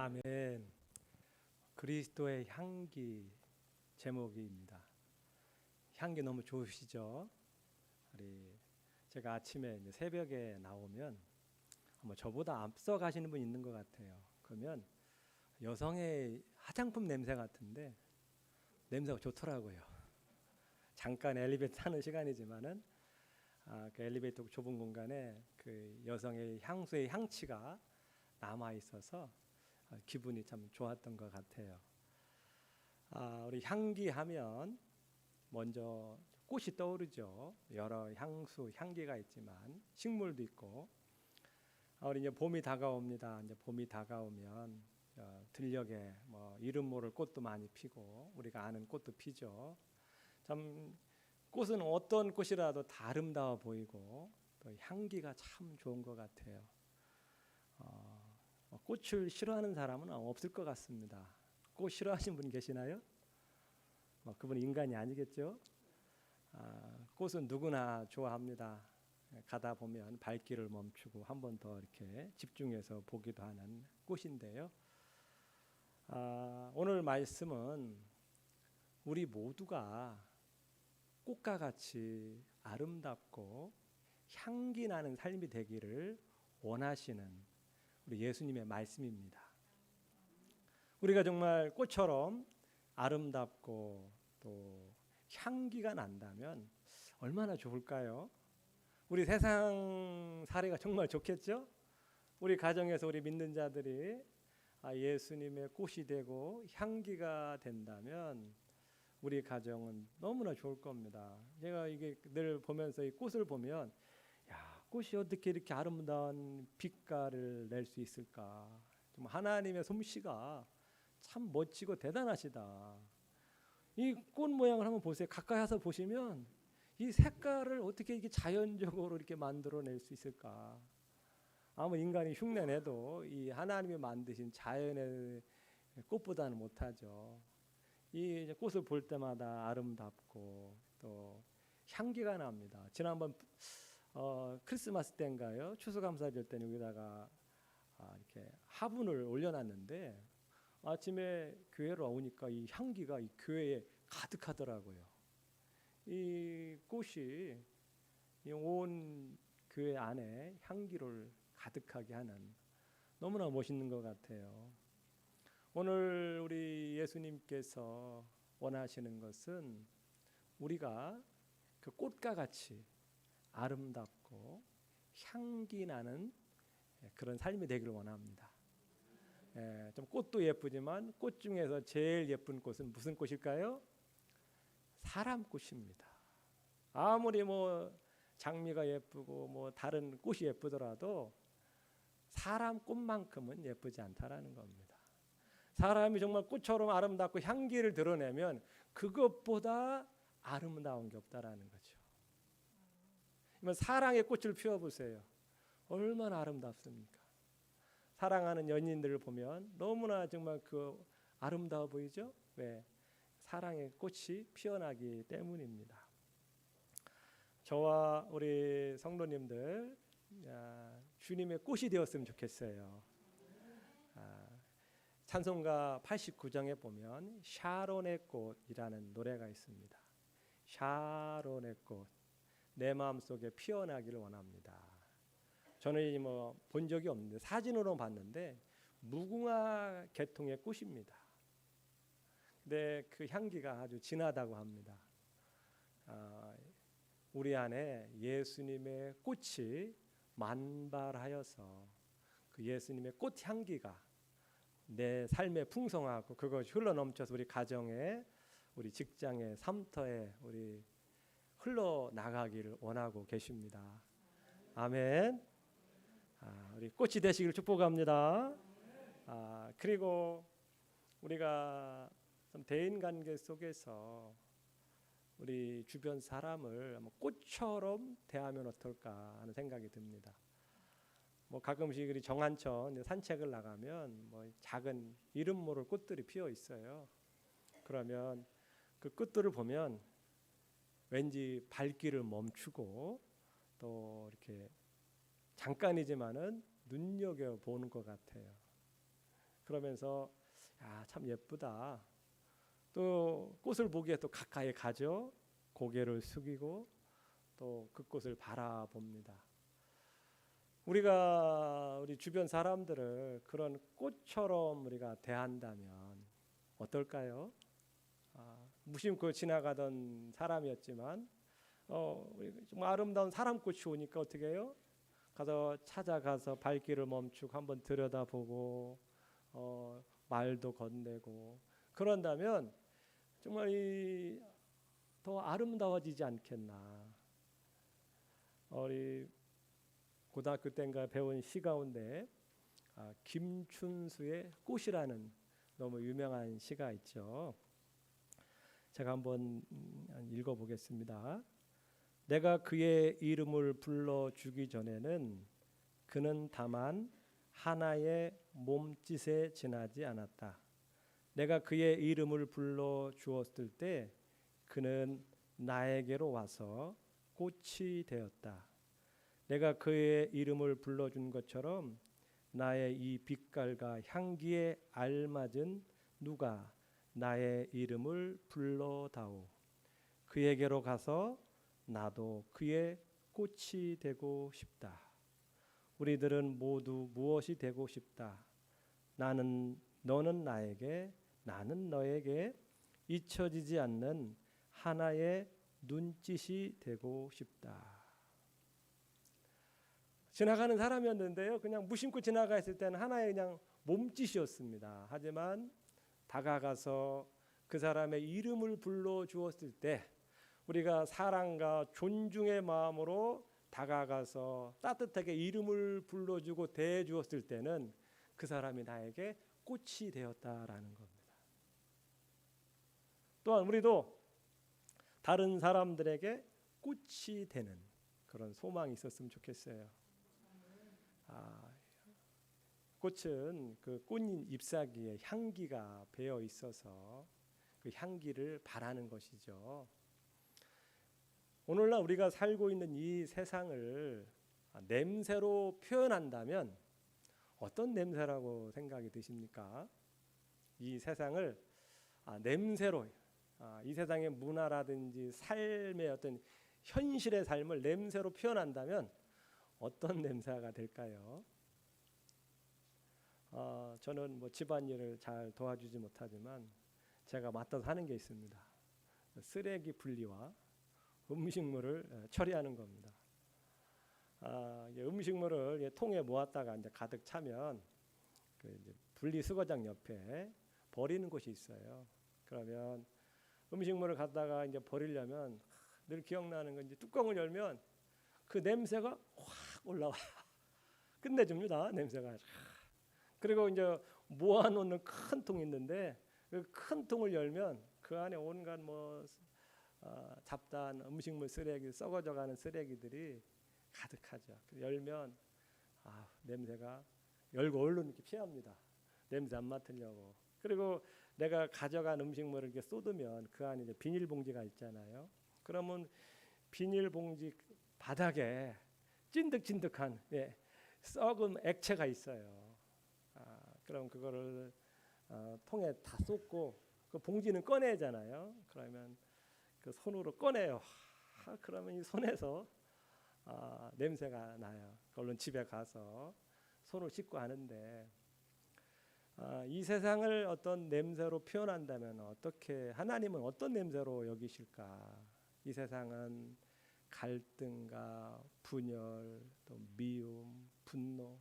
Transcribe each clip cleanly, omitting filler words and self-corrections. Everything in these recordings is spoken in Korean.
아멘. 그리스도의 향기 제목입니다. 향기 너무 좋으시죠? 제가 아침에 이제 새벽에 나오면 저보다 앞서 가시는 분 있는 것 같아요. 그러면 여성의 화장품 냄새 같은데 냄새가 좋더라고요. 잠깐 엘리베이터 타는 시간이지만은 그 엘리베이터 좁은 공간에 그 여성의 향수의 향취가 남아 있어서 기분이 참 좋았던 것 같아요. 우리 향기하면 먼저 꽃이 떠오르죠. 여러 향수, 향기가 있지만 식물도 있고, 우리 이제 봄이 다가옵니다. 이제 봄이 다가오면 들녘에 이름 모를 꽃도 많이 피고 우리가 아는 꽃도 피죠. 참 꽃은 어떤 꽃이라도 다 아름다워 보이고 또 향기가 참 좋은 것 같아요. 꽃을 싫어하는 사람은 없을 것 같습니다. 꽃 싫어하시는 분 계시나요? 그분은 인간이 아니겠죠? 꽃은 누구나 좋아합니다. 가다 보면 발길을 멈추고 한 번 더 이렇게 집중해서 보기도 하는 꽃인데요. 오늘 말씀은 우리 모두가 꽃과 같이 아름답고 향기 나는 삶이 되기를 원하시는 우리 예수님의 말씀입니다. 우리가 정말 꽃처럼 아름답고 또 향기가 난다면 얼마나 좋을까요? 우리 세상 살이가 정말 좋겠죠? 우리 가정에서 우리 믿는 자들이 예수님의 꽃이 되고 향기가 된다면 우리 가정은 너무나 좋을 겁니다. 제가 이게 늘 보면서 이 꽃을 보면 꽃이 어떻게 이렇게 아름다운 빛깔을 낼 수 있을까? 좀 하나님의 솜씨가 참 멋지고 대단하시다. 이 꽃 모양을 한번 보세요. 가까이 와서 보시면 이 색깔을 어떻게 이렇게 자연적으로 이렇게 만들어낼 수 있을까? 아무 인간이 흉내내도 이 하나님이 만드신 자연의 꽃보다는 못하죠. 이 꽃을 볼 때마다 아름답고 또 향기가 납니다. 지난번 크리스마스 때인가요? 추수감사절 때는 여기다가 이렇게 화분을 올려놨는데 아침에 교회로 오니까 이 향기가 이 교회에 가득하더라고요. 이 꽃이 온 교회 안에 향기를 가득하게 하는 너무나 멋있는 것 같아요. 오늘 우리 예수님께서 원하시는 것은 우리가 그 꽃과 같이 아름답고 향기 나는 그런 삶이 되기를 원합니다. 좀 꽃도 예쁘지만 꽃 중에서 제일 예쁜 꽃은 무슨 꽃일까요? 사람 꽃입니다. 아무리 장미가 예쁘고 다른 꽃이 예쁘더라도 사람 꽃만큼은 예쁘지 않다라는 겁니다. 사람이 정말 꽃처럼 아름답고 향기를 드러내면 그것보다 아름다운 게 없다라는 거죠. 사랑의 꽃을 피워보세요. 얼마나 아름답습니까? 사랑하는 연인들을 보면 너무나 정말 그 아름다워 보이죠? 왜? 사랑의 꽃이 피어나기 때문입니다. 저와 우리 성도님들 주님의 꽃이 되었으면 좋겠어요. 찬송가 89장에 보면 샤론의 꽃이라는 노래가 있습니다. 샤론의 꽃 내 마음속에 피어나기를 원합니다. 저는 본 적이 없는데 사진으로 봤는데 무궁화 계통의 꽃입니다. 근데 그 향기가 아주 진하다고 합니다. 우리 안에 예수님의 꽃이 만발하여서 그 예수님의 꽃 향기가 내 삶에 풍성하고 그것이 흘러넘쳐서 우리 가정에 우리 직장에 삶터에 우리 흘러나가기를 원하고 계십니다. 아멘. 우리 꽃이 되시기를 축복합니다. 그리고 우리가 좀 대인관계 속에서 우리 주변 사람을 꽃처럼 대하면 어떨까 하는 생각이 듭니다. 가끔씩 우리 정한천 산책을 나가면 작은 이름 모를 꽃들이 피어 있어요. 그러면 그 꽃들을 보면 왠지 발길을 멈추고 또 이렇게 잠깐이지만은 눈여겨 보는 것 같아요. 그러면서 참 예쁘다. 또 꽃을 보기에 또 가까이 가죠. 고개를 숙이고 또 그 꽃을 바라봅니다. 우리가 우리 주변 사람들을 그런 꽃처럼 우리가 대한다면 어떨까요? 무심코 지나가던 사람이었지만 정말 아름다운 사람꽃이 오니까 어떻게 해요? 가서 찾아가서 발길을 멈추고 한번 들여다보고 말도 건네고 그런다면 정말 더 아름다워지지 않겠나. 우리 고등학교 때인가 배운 시 가운데 김춘수의 꽃이라는 너무 유명한 시가 있죠. 제가 한번 읽어보겠습니다. 내가 그의 이름을 불러주기 전에는 그는 다만 하나의 몸짓에 지나지 않았다. 내가 그의 이름을 불러주었을 때 그는 나에게로 와서 꽃이 되었다. 내가 그의 이름을 불러준 것처럼 나의 이 빛깔과 향기에 알맞은 누가 나의 이름을 불러다오. 그에게로 가서 나도 그의 꽃이 되고 싶다. 우리들은 모두 무엇이 되고 싶다. 너는 나에게, 나는 너에게 잊혀지지 않는 하나의 눈짓이 되고 싶다. 지나가는 사람이었는데요. 그냥 무심코 지나갔을 때는 하나의 그냥 몸짓이었습니다. 하지만 다가가서 그 사람의 이름을 불러주었을 때 우리가 사랑과 존중의 마음으로 다가가서 따뜻하게 이름을 불러주고 대해주었을 때는 그 사람이 나에게 꽃이 되었다라는 겁니다. 또한 우리도 다른 사람들에게 꽃이 되는 그런 소망이 있었으면 좋겠어요. 꽃은 그 꽃잎 잎사귀에 향기가 배어 있어서 그 향기를 바라는 것이죠. 오늘날 우리가 살고 있는 이 세상을 냄새로 표현한다면 어떤 냄새라고 생각이 드십니까? 이 세상을 냄새로, 이 세상의 문화라든지 삶의 어떤 현실의 삶을 냄새로 표현한다면 어떤 냄새가 될까요? 저는 뭐 집안일을 잘 도와주지 못하지만 제가 맡아서 하는 게 있습니다. 쓰레기 분리와 음식물을 처리하는 겁니다. 음식물을 통에 모았다가 이제 가득 차면 그 이제 분리수거장 옆에 버리는 곳이 있어요. 그러면 음식물을 갖다가 이제 버리려면 늘 기억나는 건 이제 뚜껑을 열면 그 냄새가 확 올라와요. 끝내줍니다. 냄새가. 그리고 이제 모아놓는 큰 통이 있는데 그 큰 통을 열면 그 안에 온갖 잡다한 음식물 쓰레기, 썩어져가는 쓰레기들이 가득하죠. 열면 냄새가 열고 얼른 이렇게 피합니다. 냄새 안 맡으려고. 그리고 내가 가져간 음식물을 이렇게 쏟으면 그 안에 이제 비닐봉지가 있잖아요. 그러면 비닐봉지 바닥에 찐득찐득한 썩은 액체가 있어요. 그럼 그거를 통에 다 쏟고 그 봉지는 꺼내잖아요. 그러면 그 손으로 꺼내요. 그러면 이 손에서 냄새가 나요. 얼른 집에 가서 손을 씻고 하는데 이 세상을 어떤 냄새로 표현한다면 어떻게 하나님은 어떤 냄새로 여기실까? 이 세상은 갈등과 분열, 또 미움, 분노,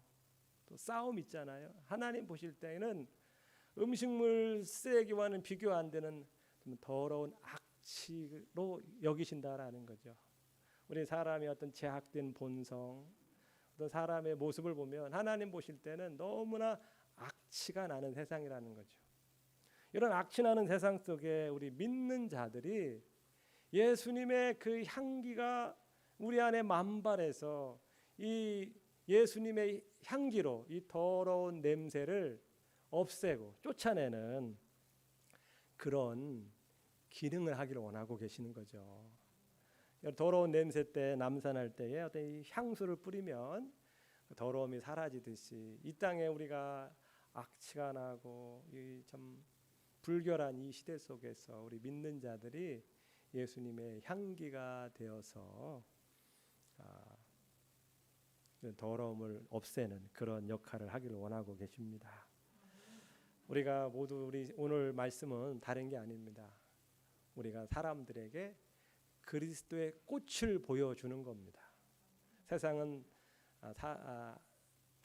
또 싸움 있잖아요. 하나님 보실 때에는 음식물 쓰레기와는 비교 안 되는 더러운 악취로 여기신다라는 거죠. 우리 사람이 어떤 제약된 본성, 어떤 사람의 모습을 보면 하나님 보실 때는 너무나 악취가 나는 세상이라는 거죠. 이런 악취 나는 세상 속에 우리 믿는 자들이 예수님의 그 향기가 우리 안에 만발해서 이 예수님의 향기로 이 더러운 냄새를 없애고 쫓아내는 그런 기능을 하기를 원하고 계시는 거죠. 더러운 냄새 때 남산할 때에 어떤 이 향수를 뿌리면 더러움이 사라지듯이 이 땅에 우리가 악취가 나고 이 참 불결한 이 시대 속에서 우리 믿는 자들이 예수님의 향기가 되어서 더러움을 없애는 그런 역할을 하기를 원하고 계십니다. 우리가 모두 우리 오늘 말씀은 다른 게 아닙니다. 우리가 사람들에게 그리스도의 꽃을 보여주는 겁니다. 세상은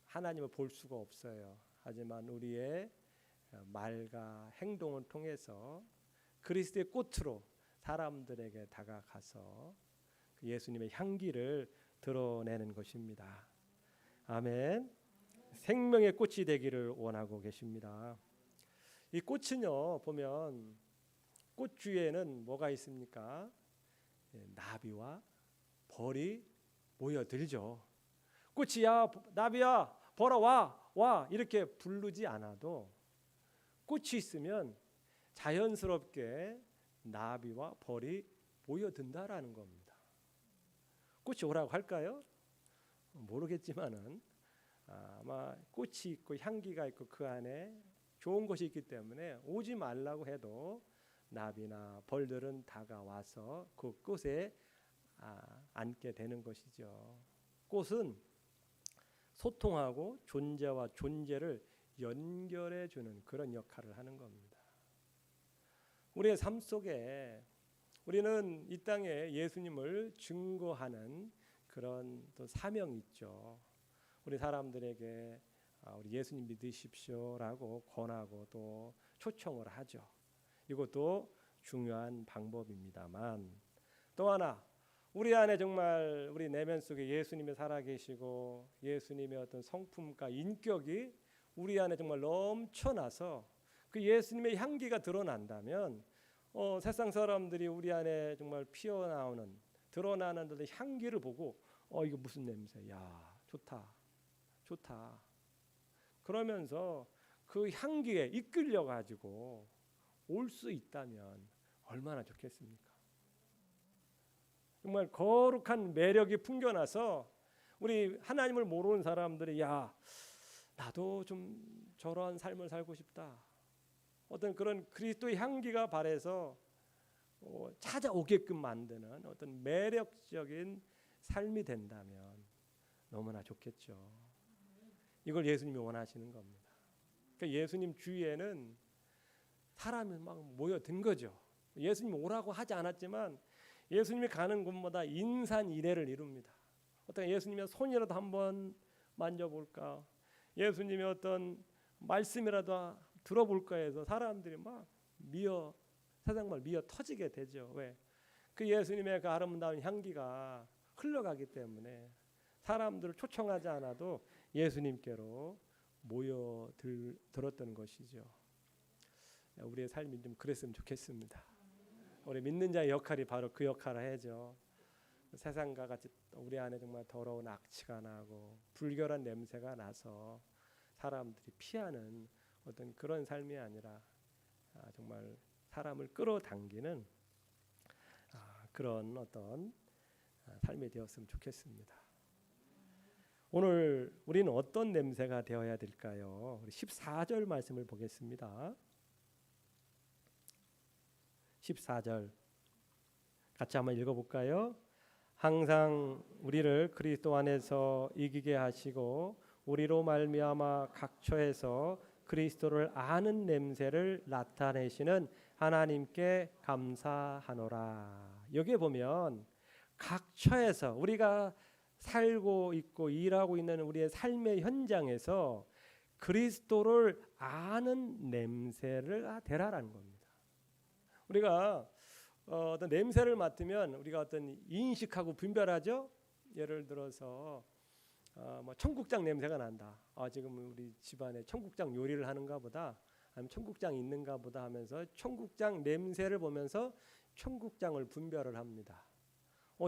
하나님을 볼 수가 없어요. 하지만 우리의 말과 행동을 통해서 그리스도의 꽃으로 사람들에게 다가가서 예수님의 향기를 드러내는 것입니다. 아멘. 생명의 꽃이 되기를 원하고 계십니다. 이 꽃은요, 보면 꽃 주위에는 뭐가 있습니까? 나비와 벌이 모여들죠. 꽃이 야 나비야 벌어 와 이렇게 부르지 않아도 꽃이 있으면 자연스럽게 나비와 벌이 모여든다라는 겁니다. 꽃이 오라고 할까요? 모르겠지만은 아마 꽃이 있고 향기가 있고 그 안에 좋은 것이 있기 때문에 오지 말라고 해도 나비나 벌들은 다가와서 그 꽃에 앉게 되는 것이죠. 꽃은 소통하고 존재와 존재를 연결해 주는 그런 역할을 하는 겁니다. 우리의 삶 속에 우리는 이 땅에 예수님을 증거하는 그런 또 사명이 있죠. 우리 사람들에게 우리 예수님 믿으십시오라고 권하고 또 초청을 하죠. 이것도 중요한 방법입니다만 또 하나 우리 안에 정말 우리 내면 속에 예수님이 살아계시고 예수님의 어떤 성품과 인격이 우리 안에 정말 넘쳐나서 그 예수님의 향기가 드러난다면 세상 사람들이 우리 안에 정말 피어나오는 드러나는 향기를 보고 이거 무슨 냄새야, 좋다 그러면서 그 향기에 이끌려 가지고 올 수 있다면 얼마나 좋겠습니까? 정말 거룩한 매력이 풍겨나서 우리 하나님을 모르는 사람들이 야 나도 좀 저러한 삶을 살고 싶다. 어떤 그런 그리스도의 향기가 발해서 찾아오게끔 만드는 어떤 매력적인 삶이 된다면 너무나 좋겠죠. 이걸 예수님이 원하시는 겁니다. 그러니까 예수님 주위에는 사람이 막 모여든 거죠. 예수님 오라고 하지 않았지만 예수님이 가는 곳마다 인산이례를 이룹니다. 어떤 예수님의 손이라도 한번 만져볼까, 예수님의 어떤 말씀이라도 들어볼까 해서 사람들이 막 세상 미어 터지게 되죠. 왜? 그 예수님의 그 아름다운 향기가 흘러가기 때문에 사람들을 초청하지 않아도 예수님께로 모여들었던 것이죠. 우리의 삶이 좀 그랬으면 좋겠습니다. 우리 믿는 자의 역할이 바로 그 역할을 해야죠. 세상과 같이 우리 안에 정말 더러운 악취가 나고 불결한 냄새가 나서 사람들이 피하는 어떤 그런 삶이 아니라 정말 사람을 끌어당기는 그런 어떤 삶이 되었으면 좋겠습니다. 오늘 우리는 어떤 냄새가 되어야 될까요? 우리 14절 말씀을 보겠습니다. 14절 같이 한번 읽어볼까요? 항상 우리를 그리스도 안에서 이기게 하시고 우리로 말미암아 각 처에서 그리스도를 아는 냄새를 나타내시는 하나님께 감사하노라. 여기에 보면 각 처에서 우리가 살고 있고 일하고 있는 우리의 삶의 현장에서 그리스도를 아는 냄새를 대라라는 겁니다. 우리가 어떤 냄새를 맡으면 우리가 어떤 인식하고 분별하죠. 예를 들어서 뭐 청국장 냄새가 난다. 지금 우리 집안에 청국장 요리를 하는가 보다, 아니면 청국장이 있는가 보다 하면서 청국장 냄새를 보면서 청국장을 분별을 합니다.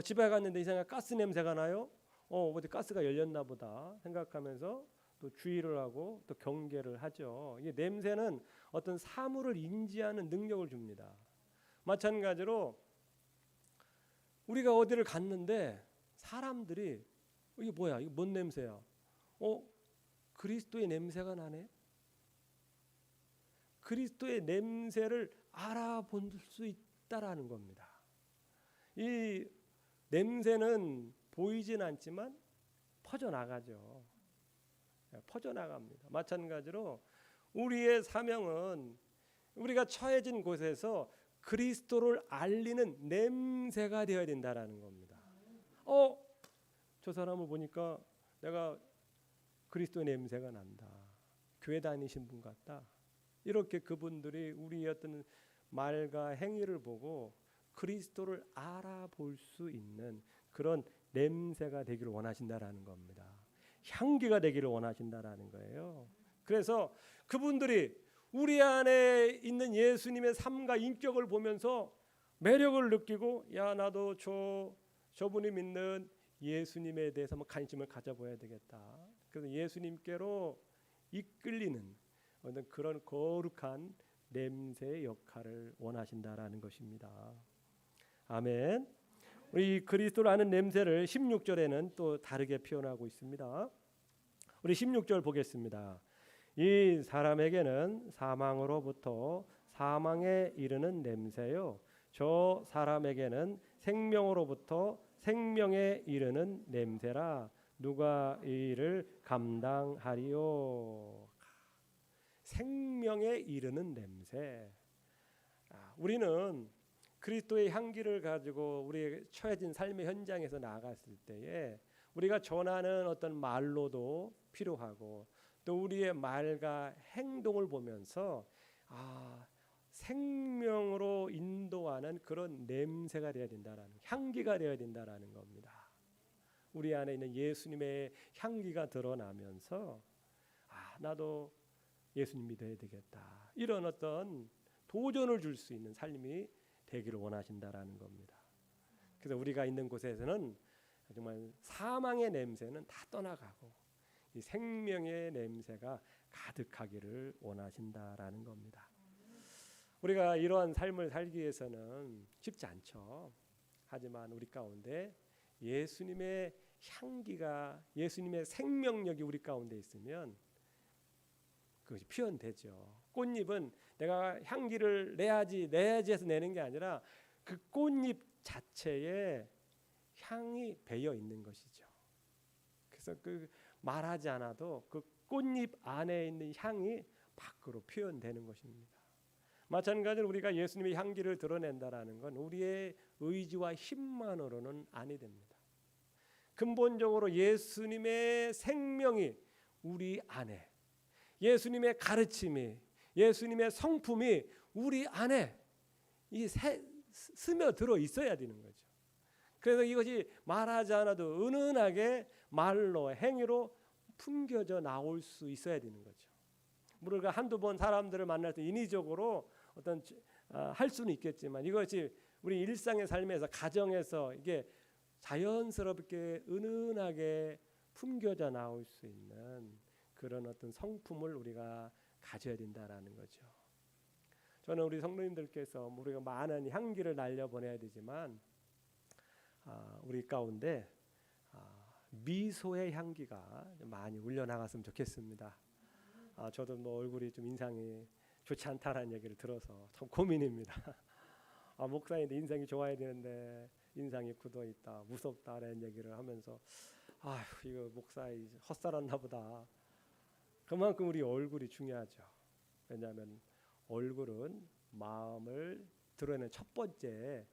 집에 갔는데 이상하게 가스 냄새가 나요. 어디 가스가 열렸나 보다 생각하면서 또 주의를 하고 또 경계를 하죠. 이게 냄새는 어떤 사물을 인지하는 능력을 줍니다. 마찬가지로 우리가 어디를 갔는데 사람들이 이게 뭐야? 이거 뭔 냄새야? 그리스도의 냄새가 나네. 그리스도의 냄새를 알아볼 수 있다라는 겁니다. 이 냄새는 보이진 않지만 퍼져나가죠. 퍼져나갑니다. 마찬가지로 우리의 사명은 우리가 처해진 곳에서 그리스도를 알리는 냄새가 되어야 된다라는 겁니다. 저 사람을 보니까 내가 그리스도의 냄새가 난다. 교회 다니신 분 같다. 이렇게 그분들이 우리의 어떤 말과 행위를 보고 그리스도를 알아볼 수 있는 그런 냄새가 되기를 원하신다라는 겁니다. 향기가 되기를 원하신다라는 거예요. 그래서 그분들이 우리 안에 있는 예수님의 삶과 인격을 보면서 매력을 느끼고 나도 저분이 믿는 예수님에 대해서 한번 관심을 가져봐야 되겠다. 그래서 예수님께로 이끌리는 그런 거룩한 냄새의 역할을 원하신다라는 것입니다. 아멘. 우리 그리스도를 아는 냄새를 16절에는 또 다르게 표현하고 있습니다. 우리 16절 보겠습니다. 이 사람에게는 사망으로부터 사망에 이르는 냄새요, 저 사람에게는 생명으로부터 생명에 이르는 냄새라. 누가 이 일을 감당하리요? 생명에 이르는 냄새. 우리는 그리스도의 향기를 가지고 우리의 처해진 삶의 현장에서 나아갔을 때에 우리가 전하는 어떤 말로도 필요하고, 또 우리의 말과 행동을 보면서 생명으로 인도하는 그런 냄새가 되어야 된다라는, 향기가 되어야 된다라는 겁니다. 우리 안에 있는 예수님의 향기가 드러나면서 나도 예수님 믿어야 되겠다, 이런 어떤 도전을 줄 수 있는 삶이 되기를 원하신다라는 겁니다. 그래서 우리가 있는 곳에서는 정말 사망의 냄새는 다 떠나가고 이 생명의 냄새가 가득하기를 원하신다라는 겁니다. 우리가 이러한 삶을 살기 위해서는 쉽지 않죠. 하지만 우리 가운데 예수님의 향기가, 예수님의 생명력이 우리 가운데 있으면 그것이 표현되죠. 꽃잎은 내가 향기를 내야지 해서 내는 게 아니라 그 꽃잎 자체에 향이 배어 있는 것이죠. 그래서 그 말하지 않아도 그 꽃잎 안에 있는 향이 밖으로 표현되는 것입니다. 마찬가지로 우리가 예수님의 향기를 드러낸다라는 건 우리의 의지와 힘만으로는 아니 됩니다. 근본적으로 예수님의 생명이 우리 안에, 예수님의 가르침이, 예수님의 성품이 우리 안에 스며들어 있어야 되는 거죠. 그래서 이것이 말하지 않아도 은은하게 말로, 행위로 풍겨져 나올 수 있어야 되는 거죠. 우리가 한두 번 사람들을 만날 때 인위적으로 할 수는 있겠지만, 이것이 우리 일상의 삶에서, 가정에서 이게 자연스럽게 은은하게 풍겨져 나올 수 있는 그런 어떤 성품을 우리가 가져야 된다라는 거죠. 저는 우리 성도님들께서 우리가 많은 향기를 날려보내야 되지만 우리 가운데 미소의 향기가 많이 울려나갔으면 좋겠습니다. 저도 얼굴이 좀 인상이 좋지 않다라는 얘기를 들어서 참 고민입니다. 목사님도 인상이 좋아야 되는데 인상이 굳어 있다, 무섭다라는 얘기를 하면서 이거 목사이 헛살았나 보다. 그만큼 우리 얼굴이 중요하죠. 왜냐하면 얼굴은 마음을 드러내는 첫 번째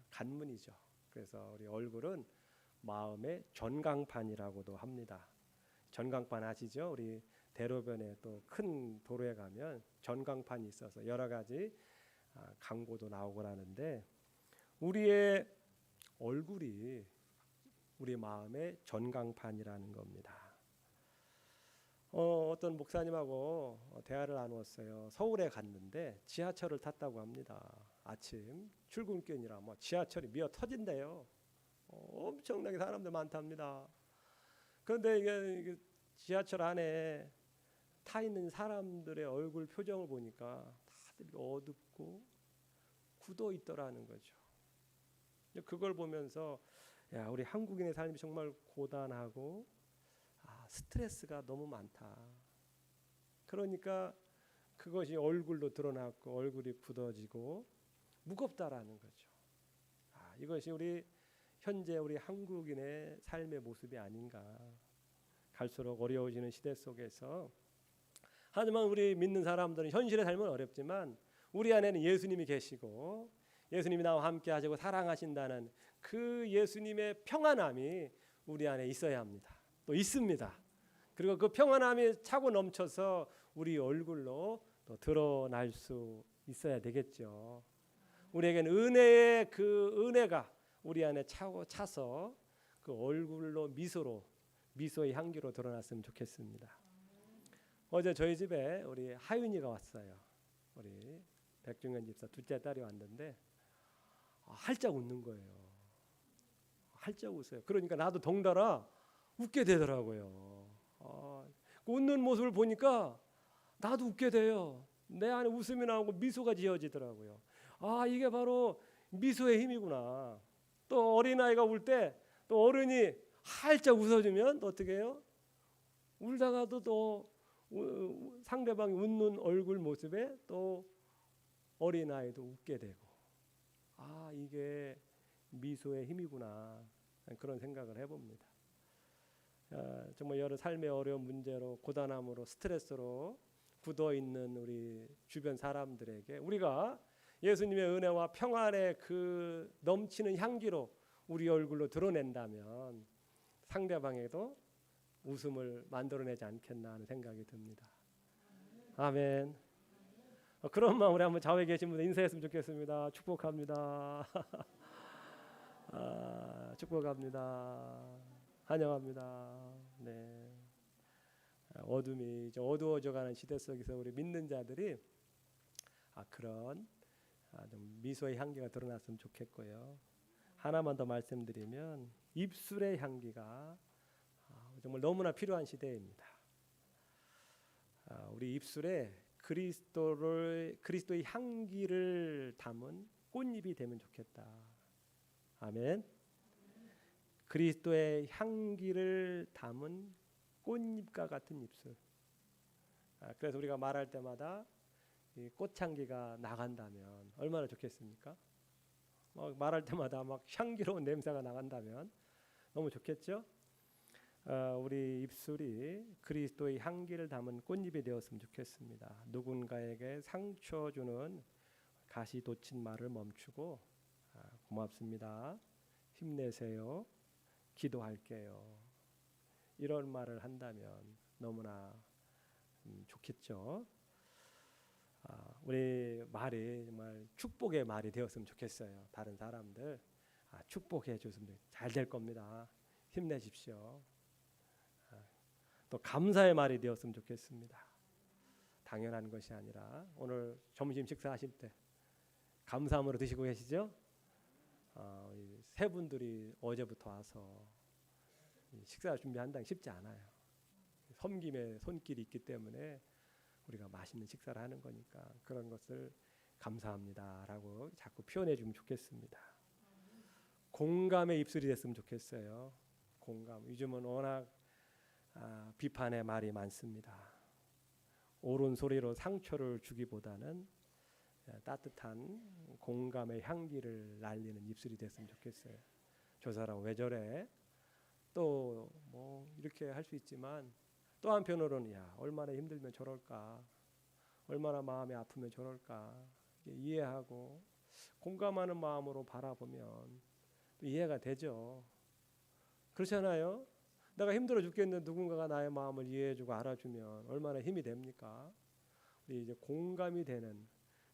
간문이죠. 그래서 우리 얼굴은 마음의 전광판이라고도 합니다. 전광판 아시죠? 우리 대로변에 또 큰 도로에 가면 전광판이 있어서 여러 가지 광고도 나오고 하는데, 우리의 얼굴이 우리 마음의 전광판이라는 겁니다. 어떤 목사님하고 대화를 나누었어요. 서울에 갔는데 지하철을 탔다고 합니다. 아침 출근길이라 지하철이 미어 터진대요. 엄청나게 사람들 많답니다. 그런데 이게 지하철 안에 타 있는 사람들의 얼굴 표정을 보니까 다들 어둡고 굳어 있더라는 거죠. 그걸 보면서 우리 한국인의 삶이 정말 고단하고 스트레스가 너무 많다. 그러니까 그것이 얼굴로 드러났고 얼굴이 굳어지고 무겁다라는 거죠. 이것이 현재 우리 한국인의 삶의 모습이 아닌가. 갈수록 어려워지는 시대 속에서 하지만 우리 믿는 사람들은 현실의 삶은 어렵지만 우리 안에는 예수님이 계시고 예수님이 나와 함께 하시고 사랑하신다는 그 예수님의 평안함이 우리 안에 있어야 합니다. 또 있습니다. 그리고 그 평안함이 차고 넘쳐서 우리 얼굴로 또 드러날 수 있어야 되겠죠. 우리에게는 은혜의 그 은혜가 우리 안에 차서 그 얼굴로 미소의 향기로 드러났으면 좋겠습니다. 어제 저희 집에 우리 하윤이가 왔어요. 우리 백중현 집사 둘째 딸이 왔는데 활짝 웃는 거예요. 활짝 웃어요. 그러니까 나도 덩달아 웃게 되더라고요. 웃는 모습을 보니까 나도 웃게 돼요. 내 안에 웃음이 나오고 미소가 지어지더라고요. 이게 바로 미소의 힘이구나. 또 어린아이가 울 때 또 어른이 활짝 웃어주면 또 어떻게 해요? 울다가도 또 상대방이 웃는 얼굴 모습에 또 어린아이도 웃게 되고 이게 미소의 힘이구나 그런 생각을 해봅니다. 정말 여러 삶의 어려운 문제로 고단함으로 스트레스로 굳어있는 우리 주변 사람들에게 우리가 예수님의 은혜와 평안의 그 넘치는 향기로 우리 얼굴로 드러낸다면 상대방에도 웃음을 만들어내지 않겠나 하는 생각이 듭니다. 아멘. 그런 마음으로 한번 좌우에 계신 분들 인사했으면 좋겠습니다. 축복합니다. 축복합니다. 환영합니다. 네. 어둠이 이제 어두워져가는 시대 속에서 우리 믿는 자들이 그런 좀 미소의 향기가 드러났으면 좋겠고요. 하나만 더 말씀드리면 입술의 향기가 정말 너무나 필요한 시대입니다. 우리 입술에 그리스도의 향기를 담은 꽃잎이 되면 좋겠다. 아멘. 그리스도의 향기를 담은 꽃잎과 같은 입술. 그래서 우리가 말할 때마다 이 꽃향기가 나간다면 얼마나 좋겠습니까? 말할 때마다 막 향기로운 냄새가 나간다면 너무 좋겠죠? 우리 입술이 그리스도의 향기를 담은 꽃잎이 되었으면 좋겠습니다. 누군가에게 상처 주는 가시 돋친 말을 멈추고 고맙습니다. 힘내세요. 기도할게요. 이런 말을 한다면 너무나 좋겠죠. 우리 말이 정말 축복의 말이 되었으면 좋겠어요. 다른 사람들 축복해 줬으면 잘 될 겁니다. 힘내십시오. 또 감사의 말이 되었으면 좋겠습니다. 당연한 것이 아니라 오늘 점심 식사하실 때 감사함으로 드시고 계시죠? 세 분들이 어제부터 와서 식사 준비한다는 게 쉽지 않아요. 섬김의 손길이 있기 때문에 우리가 맛있는 식사를 하는 거니까 그런 것을 감사합니다라고 자꾸 표현해 주면 좋겠습니다. 공감의 입술이 됐으면 좋겠어요. 공감. 요즘은 워낙 비판의 말이 많습니다. 옳은 소리로 상처를 주기보다는 따뜻한 공감의 향기를 날리는 입술이 됐으면 좋겠어요. 저 사람 왜 저래? 또 뭐 이렇게 할 수 있지만 또 한편으로는 얼마나 힘들면 저럴까? 얼마나 마음이 아프면 저럴까? 이해하고 공감하는 마음으로 바라보면 또 이해가 되죠. 그렇잖아요. 내가 힘들어 죽겠는데 누군가가 나의 마음을 이해해주고 알아주면 얼마나 힘이 됩니까? 우리 이제 공감이 되는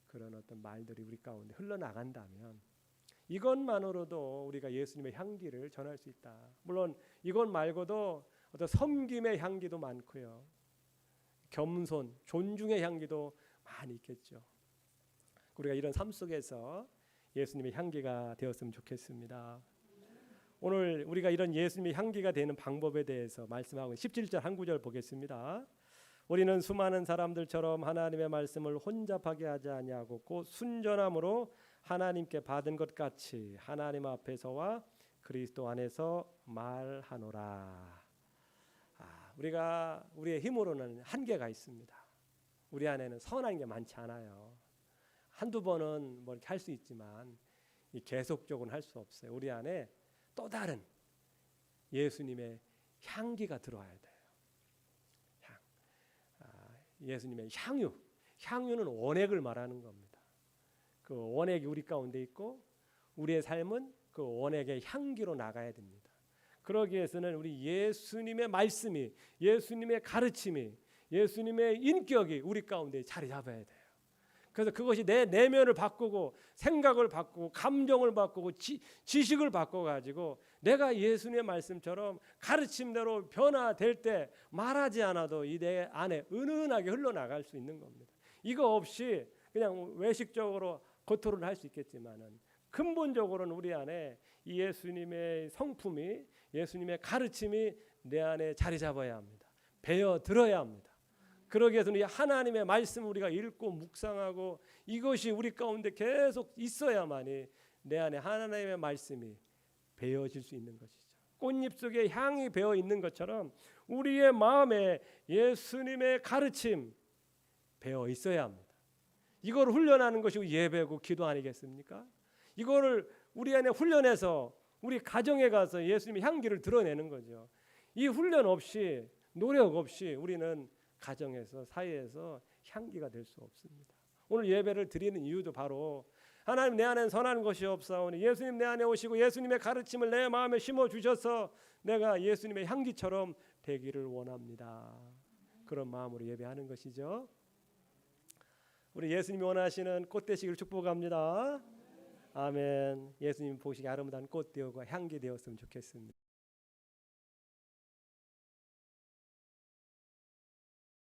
그런 어떤 말들이 우리 가운데 흘러나간다면 이것만으로도 우리가 예수님의 향기를 전할 수 있다. 물론 이것 말고도 어떤 섬김의 향기도 많고요. 겸손, 존중의 향기도 많이 있겠죠. 우리가 이런 삶 속에서 예수님의 향기가 되었으면 좋겠습니다. 오늘 우리가 이런 예수님의 향기가 되는 방법에 대해서 말씀하고 17절 한 구절 보겠습니다. 우리는 수많은 사람들처럼 하나님의 말씀을 혼잡하게 하지 아니하고 곧 순전함으로 하나님께 받은 것 같이 하나님 앞에서와 그리스도 안에서 말하노라. 우리가 우리의 힘으로는 한계가 있습니다. 우리 안에는 선한 게 많지 않아요. 한두 번은 뭐 이렇게 할 수 있지만 이 계속적으로는 할 수 없어요. 우리 안에 또 다른 예수님의 향기가 들어와야 돼요. 예수님의 향유. 향유는 원액을 말하는 겁니다. 그 원액이 우리 가운데 있고 우리의 삶은 그 원액의 향기로 나가야 됩니다. 그러기 위해서는 우리 예수님의 말씀이, 예수님의 가르침이, 예수님의 인격이 우리 가운데 자리 잡아야 돼요. 그래서 그것이 내 내면을 바꾸고 생각을 바꾸고 감정을 바꾸고 지식을 바꿔가지고 내가 예수님의 말씀처럼 가르침대로 변화될 때 말하지 않아도 이 내 안에 은은하게 흘러나갈 수 있는 겁니다. 이거 없이 그냥 외식적으로 겉으로는 할 수 있겠지만은 근본적으로는 우리 안에 이 예수님의 성품이, 예수님의 가르침이 내 안에 자리 잡아야 합니다. 배어 들어야 합니다. 그러기 위해서는 이 하나님의 말씀을 우리가 읽고 묵상하고 이것이 우리 가운데 계속 있어야만이 내 안에 하나님의 말씀이 배어질 수 있는 것이죠. 꽃잎 속에 향이 배어 있는 것처럼 우리의 마음에 예수님의 가르침 배어 있어야 합니다. 이걸 훈련하는 것이 예배고 기도 아니겠습니까? 이거를 우리 안에 훈련해서 우리 가정에 가서 예수님의 향기를 드러내는 거죠. 이 훈련 없이, 노력 없이 우리는 가정에서, 사회에서 향기가 될 수 없습니다. 오늘 예배를 드리는 이유도 바로 하나님 내 안에 선한 것이 없사오니 예수님 내 안에 오시고 예수님의 가르침을 내 마음에 심어주셔서 내가 예수님의 향기처럼 되기를 원합니다. 그런 마음으로 예배하는 것이죠. 우리 예수님이 원하시는 꽃 되시기를 축복합니다. 아멘. 예수님 보시기에 아름다운 꽃 되어가 향기 되었으면 좋겠습니다.